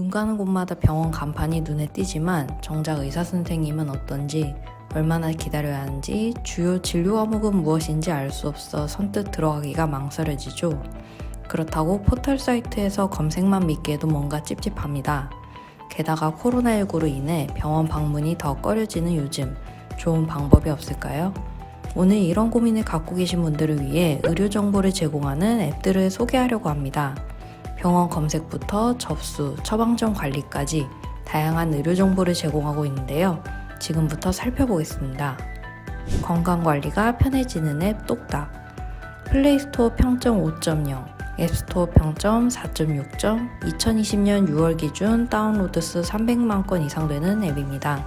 눈 가는 곳마다 병원 간판이 눈에 띄지만 정작 의사 선생님은 어떤지, 얼마나 기다려야 하는지, 주요 진료 과목은 무엇인지 알 수 없어 선뜻 들어가기가 망설여지죠. 그렇다고 포털 사이트에서 검색만 믿기에도 뭔가 찝찝합니다. 게다가 코로나19로 인해 병원 방문이 더 꺼려지는 요즘, 좋은 방법이 없을까요? 오늘 이런 고민을 갖고 계신 분들을 위해 의료 정보를 제공하는 앱들을 소개하려고 합니다. 병원 검색부터 접수, 처방전 관리까지 다양한 의료 정보를 제공하고 있는데요. 지금부터 살펴보겠습니다. 건강관리가 편해지는 앱 똑딱. 플레이스토어 평점 5.0, 앱스토어 평점 4.6점, 2020년 6월 기준 다운로드 수 300만 건 이상 되는 앱입니다.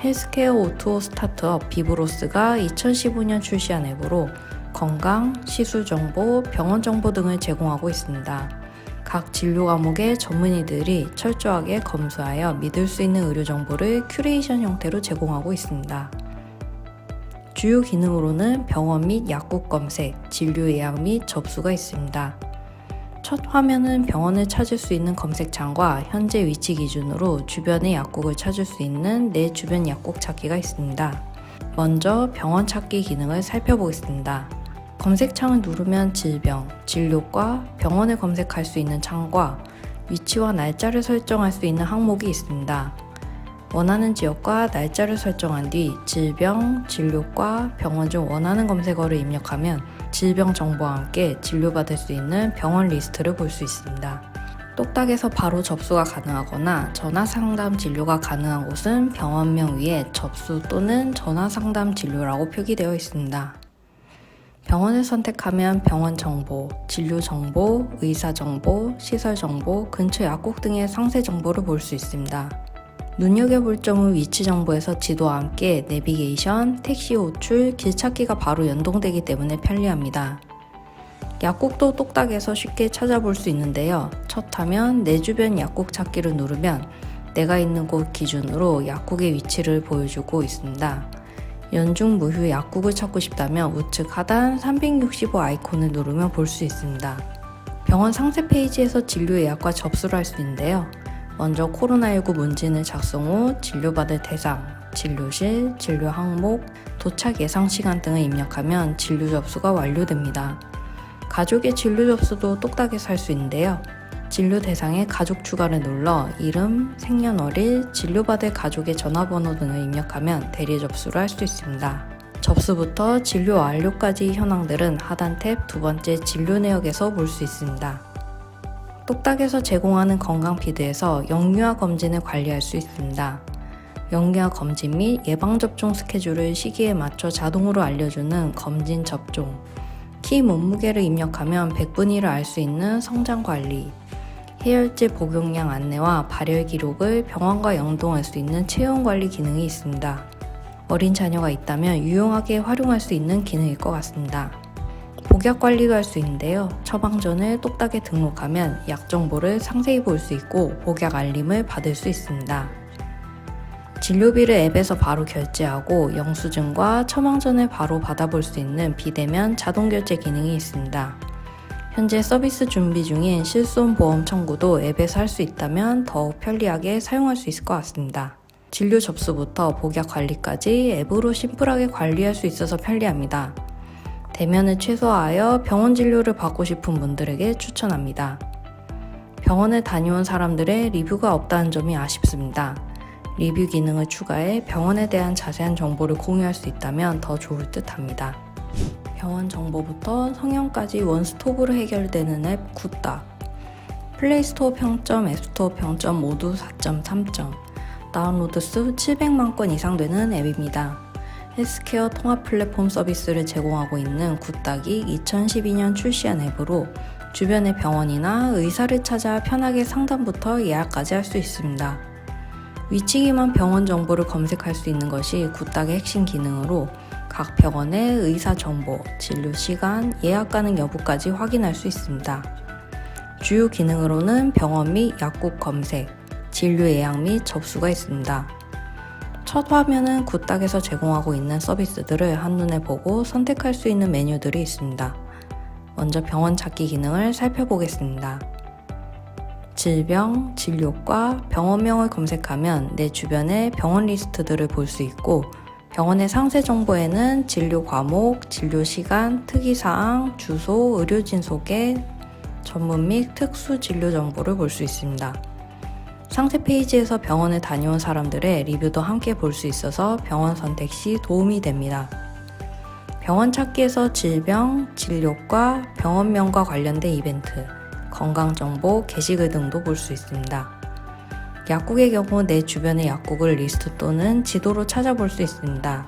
헬스케어 O2O 스타트업 비브로스가 2015년 출시한 앱으로 건강, 시술 정보, 병원 정보 등을 제공하고 있습니다. 각 진료 과목의 전문의들이 철저하게 검수하여 믿을 수 있는 의료 정보를 큐레이션 형태로 제공하고 있습니다. 주요 기능으로는 병원 및 약국 검색, 진료 예약 및 접수가 있습니다. 첫 화면은 병원을 찾을 수 있는 검색창과 현재 위치 기준으로 주변의 약국을 찾을 수 있는 내 주변 약국 찾기가 있습니다. 먼저 병원 찾기 기능을 살펴보겠습니다. 검색창을 누르면 질병, 진료과, 병원을 검색할 수 있는 창과 위치와 날짜를 설정할 수 있는 항목이 있습니다. 원하는 지역과 날짜를 설정한 뒤 질병, 진료과, 병원 중 원하는 검색어를 입력하면 질병 정보와 함께 진료받을 수 있는 병원 리스트를 볼 수 있습니다. 똑딱에서 바로 접수가 가능하거나 전화 상담 진료가 가능한 곳은 병원명 위에 접수 또는 전화 상담 진료라고 표기되어 있습니다. 병원을 선택하면 병원 정보, 진료 정보, 의사 정보, 시설 정보, 근처 약국 등의 상세 정보를 볼 수 있습니다. 눈여겨볼 점은 위치 정보에서 지도와 함께 내비게이션, 택시 호출, 길 찾기가 바로 연동되기 때문에 편리합니다. 약국도 똑딱에서 쉽게 찾아볼 수 있는데요. 첫 화면 내 주변 약국 찾기를 누르면 내가 있는 곳 기준으로 약국의 위치를 보여주고 있습니다. 연중 무휴 약국을 찾고 싶다면 우측 하단 365 아이콘을 누르면 볼 수 있습니다. 병원 상세 페이지에서 진료 예약과 접수를 할 수 있는데요. 먼저 코로나19 문진을 작성 후 진료받을 대상, 진료실, 진료 항목, 도착 예상 시간 등을 입력하면 진료 접수가 완료됩니다. 가족의 진료 접수도 똑딱에서 할 수 있는데요. 진료 대상에 가족 추가를 눌러 이름, 생년월일, 진료받을 가족의 전화번호 등을 입력하면 대리 접수를 할 수 있습니다. 접수부터 진료 완료까지 현황들은 하단 탭 두 번째 진료 내역에서 볼 수 있습니다. 똑딱에서 제공하는 건강 피드에서 영유아 검진을 관리할 수 있습니다. 영유아 검진 및 예방접종 스케줄을 시기에 맞춰 자동으로 알려주는 검진 접종, 키 몸무게를 입력하면 100분위를 알 수 있는 성장 관리, 해열제 복용량 안내와 발열 기록을 병원과 연동할 수 있는 체온 관리 기능이 있습니다. 어린 자녀가 있다면 유용하게 활용할 수 있는 기능일 것 같습니다. 복약 관리도 할 수 있는데요. 처방전을 똑딱에 등록하면 약 정보를 상세히 볼 수 있고 복약 알림을 받을 수 있습니다. 진료비를 앱에서 바로 결제하고 영수증과 처방전을 바로 받아볼 수 있는 비대면 자동 결제 기능이 있습니다. 현재 서비스 준비 중인 실손보험 청구도 앱에서 할 수 있다면 더욱 편리하게 사용할 수 있을 것 같습니다. 진료 접수부터 복약 관리까지 앱으로 심플하게 관리할 수 있어서 편리합니다. 대면을 최소화하여 병원 진료를 받고 싶은 분들에게 추천합니다. 병원을 다녀온 사람들의 리뷰가 없다는 점이 아쉽습니다. 리뷰 기능을 추가해 병원에 대한 자세한 정보를 공유할 수 있다면 더 좋을 듯 합니다. 병원 정보부터 성형까지 원스톱으로 해결되는 앱 굿딱. 플레이스토어 평점, 앱스토어 평점 모두 4.3점, 다운로드 수 700만 건 이상 되는 앱입니다. 헬스케어 통합 플랫폼 서비스를 제공하고 있는 굿딱이 2012년 출시한 앱으로 주변의 병원이나 의사를 찾아 편하게 상담부터 예약까지 할 수 있습니다. 위치기만 병원 정보를 검색할 수 있는 것이 굿딱의 핵심 기능으로 각 병원의 의사 정보, 진료 시간, 예약 가능 여부까지 확인할 수 있습니다. 주요 기능으로는 병원 및 약국 검색, 진료 예약 및 접수가 있습니다. 첫 화면은 굿딱에서 제공하고 있는 서비스들을 한눈에 보고 선택할 수 있는 메뉴들이 있습니다. 먼저 병원 찾기 기능을 살펴보겠습니다. 질병, 진료과, 병원명을 검색하면 내 주변의 병원 리스트들을 볼 수 있고 병원의 상세 정보에는 진료 과목, 진료 시간, 특이사항, 주소, 의료진 소개, 전문 및 특수 진료 정보를 볼 수 있습니다. 상세 페이지에서 병원에 다녀온 사람들의 리뷰도 함께 볼 수 있어서 병원 선택 시 도움이 됩니다. 병원 찾기에서 질병, 진료과, 병원명과 관련된 이벤트, 건강정보, 게시글 등도 볼 수 있습니다. 약국의 경우 내 주변의 약국을 리스트 또는 지도로 찾아볼 수 있습니다.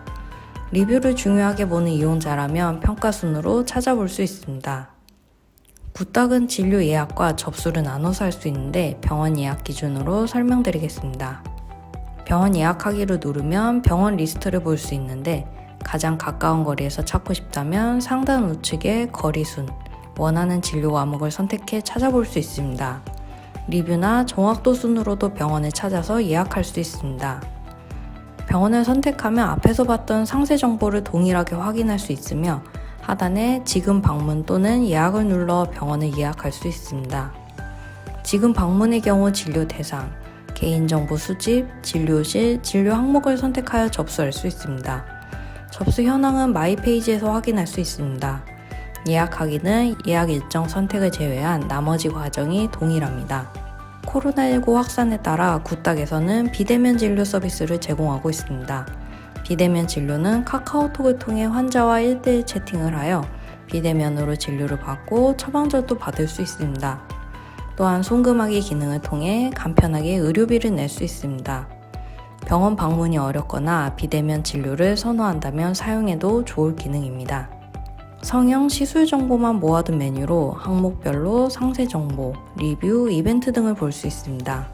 리뷰를 중요하게 보는 이용자라면 평가 순으로 찾아볼 수 있습니다. 부탁은 진료 예약과 접수를 나눠서 할 수 있는데 병원 예약 기준으로 설명드리겠습니다. 병원 예약하기를 누르면 병원 리스트를 볼 수 있는데 가장 가까운 거리에서 찾고 싶다면 상단 우측에 거리순, 원하는 진료 과목을 선택해 찾아볼 수 있습니다. 리뷰나 정확도 순으로도 병원을 찾아서 예약할 수 있습니다. 병원을 선택하면 앞에서 봤던 상세 정보를 동일하게 확인할 수 있으며 하단에 지금 방문 또는 예약을 눌러 병원을 예약할 수 있습니다. 지금 방문의 경우 진료 대상, 개인정보 수집, 진료실, 진료 항목을 선택하여 접수할 수 있습니다. 접수 현황은 마이 페이지에서 확인할 수 있습니다. 예약하기는 예약 일정 선택을 제외한 나머지 과정이 동일합니다. 코로나19 확산에 따라 굿닥에서는 비대면 진료 서비스를 제공하고 있습니다. 비대면 진료는 카카오톡을 통해 환자와 1대1 채팅을 하여 비대면으로 진료를 받고 처방전도 받을 수 있습니다. 또한 송금하기 기능을 통해 간편하게 의료비를 낼 수 있습니다. 병원 방문이 어렵거나 비대면 진료를 선호한다면 사용해도 좋을 기능입니다. 성형 시술 정보만 모아둔 메뉴로 항목별로 상세 정보, 리뷰, 이벤트 등을 볼 수 있습니다.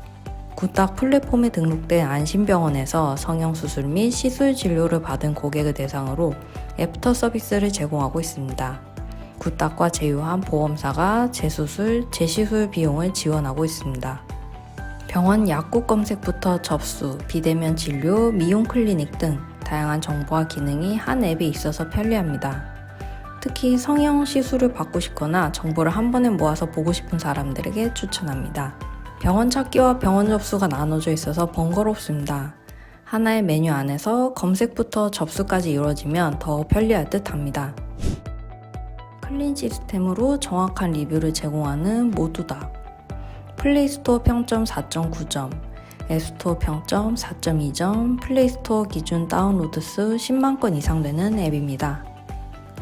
굿닥 플랫폼에 등록된 안심병원에서 성형수술 및 시술 진료를 받은 고객을 대상으로 애프터 서비스를 제공하고 있습니다. 굿닥과 제휴한 보험사가 재수술, 재시술 비용을 지원하고 있습니다. 병원 약국 검색부터 접수, 비대면 진료, 미용 클리닉 등 다양한 정보와 기능이 한 앱에 있어서 편리합니다. 특히 성형 시술을 받고 싶거나 정보를 한 번에 모아서 보고 싶은 사람들에게 추천합니다. 병원 찾기와 병원 접수가 나눠져 있어서 번거롭습니다. 하나의 메뉴 안에서 검색부터 접수까지 이루어지면 더 편리할 듯 합니다. 클린 시스템으로 정확한 리뷰를 제공하는 모두닥. 플레이스토어 평점 4.9점, 앱스토어 평점 4.2점, 플레이스토어 기준 다운로드 수 10만 건 이상 되는 앱입니다.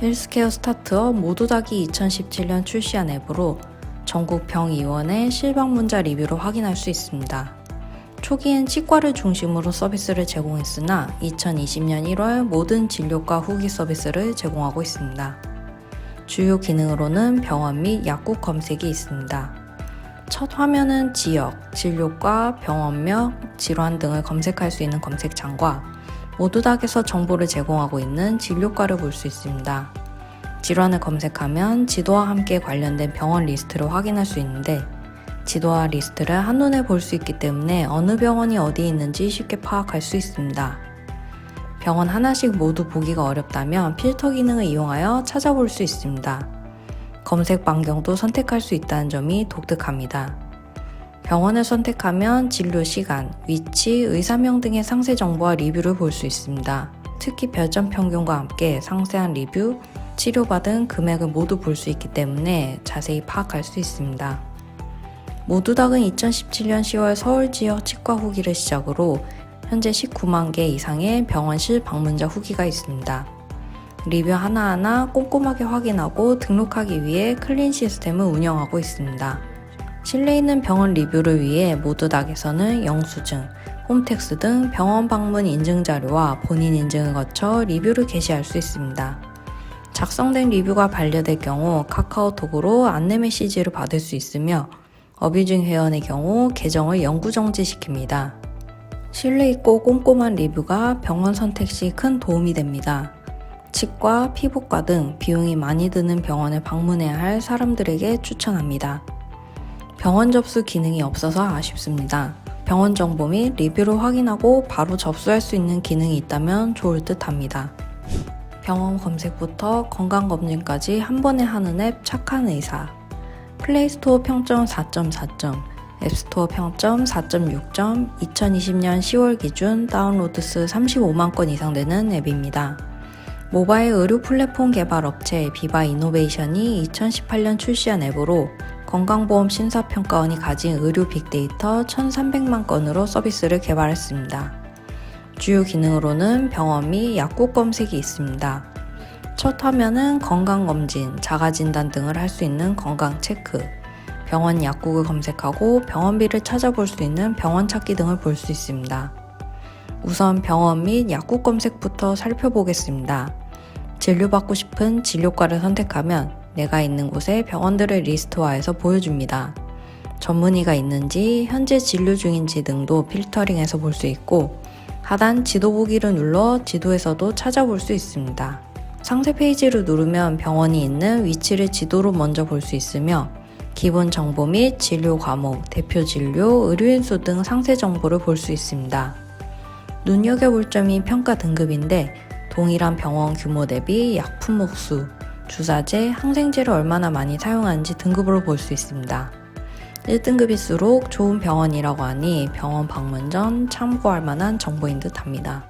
헬스케어 스타트업 모두닥이 2017년 출시한 앱으로 전국 병의원의 실방문자 리뷰를 확인할 수 있습니다. 초기엔 치과를 중심으로 서비스를 제공했으나 2020년 1월 모든 진료과 후기 서비스를 제공하고 있습니다. 주요 기능으로는 병원 및 약국 검색이 있습니다. 첫 화면은 지역, 진료과, 병원명, 질환 등을 검색할 수 있는 검색창과 모두닥에서 정보를 제공하고 있는 진료과를 볼 수 있습니다. 질환을 검색하면 지도와 함께 관련된 병원 리스트를 확인할 수 있는데 지도와 리스트를 한눈에 볼 수 있기 때문에 어느 병원이 어디에 있는지 쉽게 파악할 수 있습니다. 병원 하나씩 모두 보기가 어렵다면 필터 기능을 이용하여 찾아볼 수 있습니다. 검색 반경도 선택할 수 있다는 점이 독특합니다. 병원을 선택하면 진료 시간, 위치, 의사명 등의 상세 정보와 리뷰를 볼 수 있습니다. 특히 별점 평균과 함께 상세한 리뷰, 치료받은 금액을 모두 볼 수 있기 때문에 자세히 파악할 수 있습니다. 모두닥은 2017년 10월 서울 지역 치과 후기를 시작으로 현재 19만 개 이상의 병원실 방문자 후기가 있습니다. 리뷰 하나하나 꼼꼼하게 확인하고 등록하기 위해 클린 시스템을 운영하고 있습니다. 실내에 있는 병원 리뷰를 위해 모두닥에서는 영수증, 홈택스 등 병원 방문 인증 자료와 본인 인증을 거쳐 리뷰를 게시할 수 있습니다. 작성된 리뷰가 반려될 경우 카카오톡으로 안내 메시지를 받을 수 있으며 어뷰징 회원의 경우 계정을 영구 정지시킵니다. 신뢰 있고 꼼꼼한 리뷰가 병원 선택 시 큰 도움이 됩니다. 치과, 피부과 등 비용이 많이 드는 병원을 방문해야 할 사람들에게 추천합니다. 병원 접수 기능이 없어서 아쉽습니다. 병원 정보 및 리뷰를 확인하고 바로 접수할 수 있는 기능이 있다면 좋을 듯 합니다. 병원 검색부터 건강검진까지 한 번에 하는 앱 착한 의사. 플레이스토어 평점 4.4점, 앱스토어 평점 4.6점, 2020년 10월 기준 다운로드 수 35만 건 이상 되는 앱입니다. 모바일 의료 플랫폼 개발 업체 비바 이노베이션이 2018년 출시한 앱으로 건강보험 심사평가원이 가진 의료 빅데이터 1,300만 건으로 서비스를 개발했습니다. 주요 기능으로는 병원 및 약국 검색이 있습니다. 첫 화면은 건강검진, 자가진단 등을 할 수 있는 건강체크, 병원 약국을 검색하고 병원비를 찾아볼 수 있는 병원 찾기 등을 볼 수 있습니다. 우선 병원 및 약국 검색부터 살펴보겠습니다. 진료받고 싶은 진료과를 선택하면 내가 있는 곳의 병원들을 리스트화해서 보여줍니다. 전문의가 있는지, 현재 진료 중인지 등도 필터링해서 볼 수 있고, 하단 지도 보기를 눌러 지도에서도 찾아볼 수 있습니다. 상세 페이지를 누르면 병원이 있는 위치를 지도로 먼저 볼 수 있으며, 기본 정보 및 진료 과목, 대표 진료, 의료인 수 등 상세 정보를 볼 수 있습니다. 눈여겨볼 점이 평가 등급인데, 동일한 병원 규모 대비 약품 몫수, 주사제, 항생제를 얼마나 많이 사용하는지 등급으로 볼 수 있습니다. 1등급일수록 좋은 병원이라고 하니 병원 방문 전 참고할 만한 정보인 듯 합니다.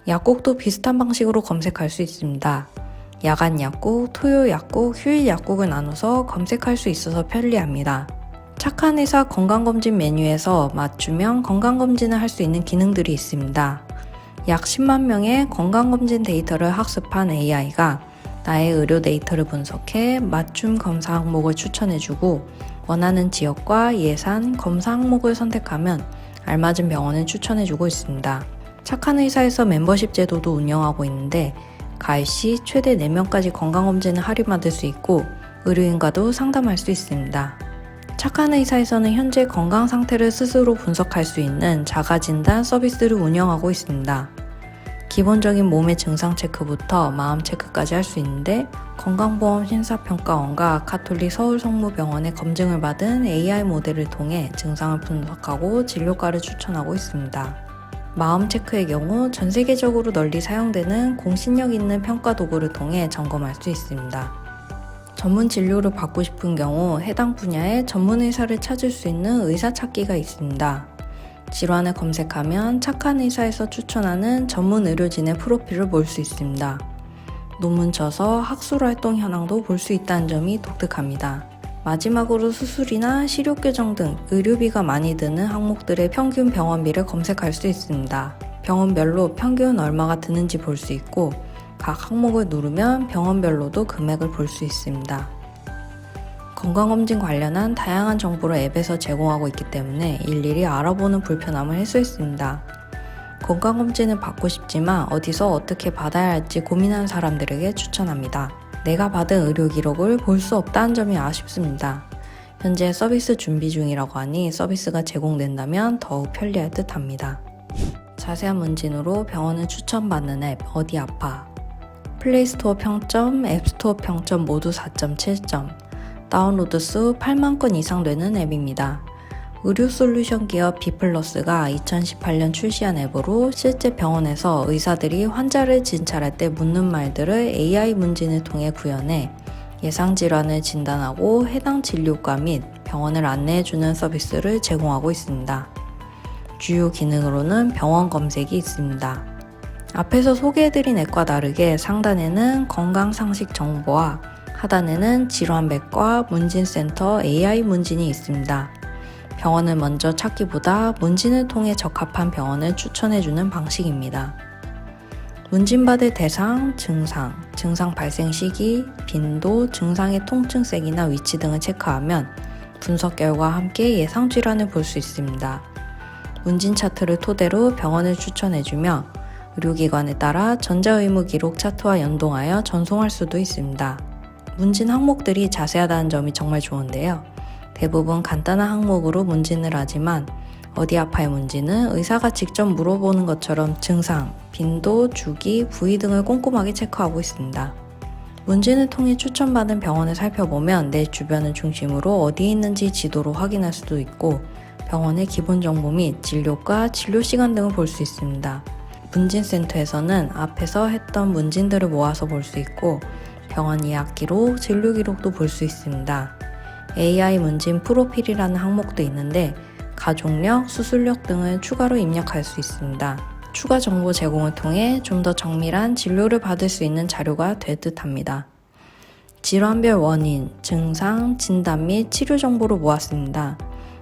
약국도 비슷한 방식으로 검색할 수 있습니다. 야간 약국, 토요 약국, 휴일 약국을 나눠서 검색할 수 있어서 편리합니다. 착한 의사 건강검진 메뉴에서 맞춤형 건강검진을 할 수 있는 기능들이 있습니다. 약 10만 명의 건강검진 데이터를 학습한 AI가 나의 의료 데이터를 분석해 맞춤 검사 항목을 추천해주고 원하는 지역과 예산, 검사 항목을 선택하면 알맞은 병원을 추천해주고 있습니다. 착한 의사에서 멤버십 제도도 운영하고 있는데 가입 시 최대 4명까지 건강검진을 할인받을 수 있고 의료인과도 상담할 수 있습니다. 착한 의사에서는 현재 건강 상태를 스스로 분석할 수 있는 자가진단 서비스를 운영하고 있습니다. 기본적인 몸의 증상 체크부터 마음 체크까지 할 수 있는데 건강보험 심사평가원과 가톨릭 서울성모병원의 검증을 받은 AI 모델을 통해 증상을 분석하고 진료과를 추천하고 있습니다. 마음 체크의 경우 전 세계적으로 널리 사용되는 공신력 있는 평가 도구를 통해 점검할 수 있습니다. 전문 진료를 받고 싶은 경우 해당 분야의 전문 의사를 찾을 수 있는 의사 찾기가 있습니다. 질환을 검색하면 착한 의사에서 추천하는 전문 의료진의 프로필을 볼 수 있습니다. 논문 쳐서 학술활동 현황도 볼 수 있다는 점이 독특합니다. 마지막으로 수술이나 시료교정 등 의료비가 많이 드는 항목들의 평균 병원비를 검색할 수 있습니다. 병원별로 평균 얼마가 드는지 볼 수 있고 각 항목을 누르면 병원별로도 금액을 볼 수 있습니다. 건강검진 관련한 다양한 정보를 앱에서 제공하고 있기 때문에 일일이 알아보는 불편함을 해소했습니다. 건강검진을 받고 싶지만 어디서 어떻게 받아야 할지 고민하는 사람들에게 추천합니다. 내가 받은 의료 기록을 볼 수 없다는 점이 아쉽습니다. 현재 서비스 준비 중이라고 하니 서비스가 제공된다면 더욱 편리할 듯 합니다. 자세한 문진으로 병원을 추천받는 앱 어디 아파? 플레이스토어 평점, 앱스토어 평점 모두 4.7점, 다운로드 수 8만 건 이상 되는 앱입니다. 의료 솔루션 기업 비플러스가 2018년 출시한 앱으로 실제 병원에서 의사들이 환자를 진찰할 때 묻는 말들을 AI 문진을 통해 구현해 예상 질환을 진단하고 해당 진료과 및 병원을 안내해주는 서비스를 제공하고 있습니다. 주요 기능으로는 병원 검색이 있습니다. 앞에서 소개해드린 앱과 다르게 상단에는 건강상식 정보와 하단에는 질환백과 문진센터 AI 문진이 있습니다. 병원을 먼저 찾기보다 문진을 통해 적합한 병원을 추천해주는 방식입니다. 문진받을 대상, 증상 발생 시기, 빈도, 증상의 통증색이나 위치 등을 체크하면 분석 결과와 함께 예상 질환을 볼 수 있습니다. 문진 차트를 토대로 병원을 추천해주며 의료기관에 따라 전자의무 기록 차트와 연동하여 전송할 수도 있습니다. 문진 항목들이 자세하다는 점이 정말 좋은데요. 대부분 간단한 항목으로 문진을 하지만 어디 아파의 문진은 의사가 직접 물어보는 것처럼 증상, 빈도, 주기, 부위 등을 꼼꼼하게 체크하고 있습니다. 문진을 통해 추천받은 병원을 살펴보면 내 주변을 중심으로 어디에 있는지 지도로 확인할 수도 있고 병원의 기본 정보 및 진료과 진료 시간 등을 볼 수 있습니다. 문진센터에서는 앞에서 했던 문진들을 모아서 볼 수 있고 병원 예약 기록, 진료 기록도 볼 수 있습니다. AI 문진 프로필이라는 항목도 있는데 가족력, 수술력 등을 추가로 입력할 수 있습니다. 추가 정보 제공을 통해 좀 더 정밀한 진료를 받을 수 있는 자료가 될 듯합니다. 질환별 원인, 증상, 진단 및 치료 정보를 모았습니다.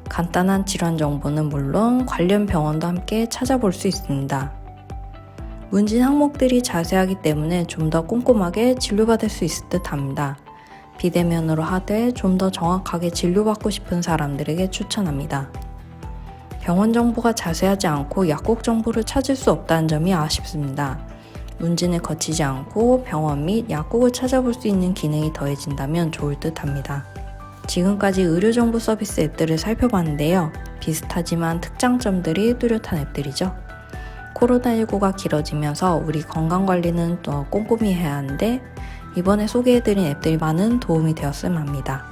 간단한 질환 정보는 물론 관련 병원도 함께 찾아볼 수 있습니다. 문진 항목들이 자세하기 때문에 좀 더 꼼꼼하게 진료받을 수 있을 듯합니다. 비대면으로 하되 좀 더 정확하게 진료받고 싶은 사람들에게 추천합니다. 병원 정보가 자세하지 않고 약국 정보를 찾을 수 없다는 점이 아쉽습니다. 문진을 거치지 않고 병원 및 약국을 찾아볼 수 있는 기능이 더해진다면 좋을 듯합니다. 지금까지 의료정보 서비스 앱들을 살펴봤는데요. 비슷하지만 특장점들이 뚜렷한 앱들이죠. 코로나19가 길어지면서 우리 건강관리는 더 꼼꼼히 해야 하는데 이번에 소개해드린 앱들이 많은 도움이 되었으면 합니다.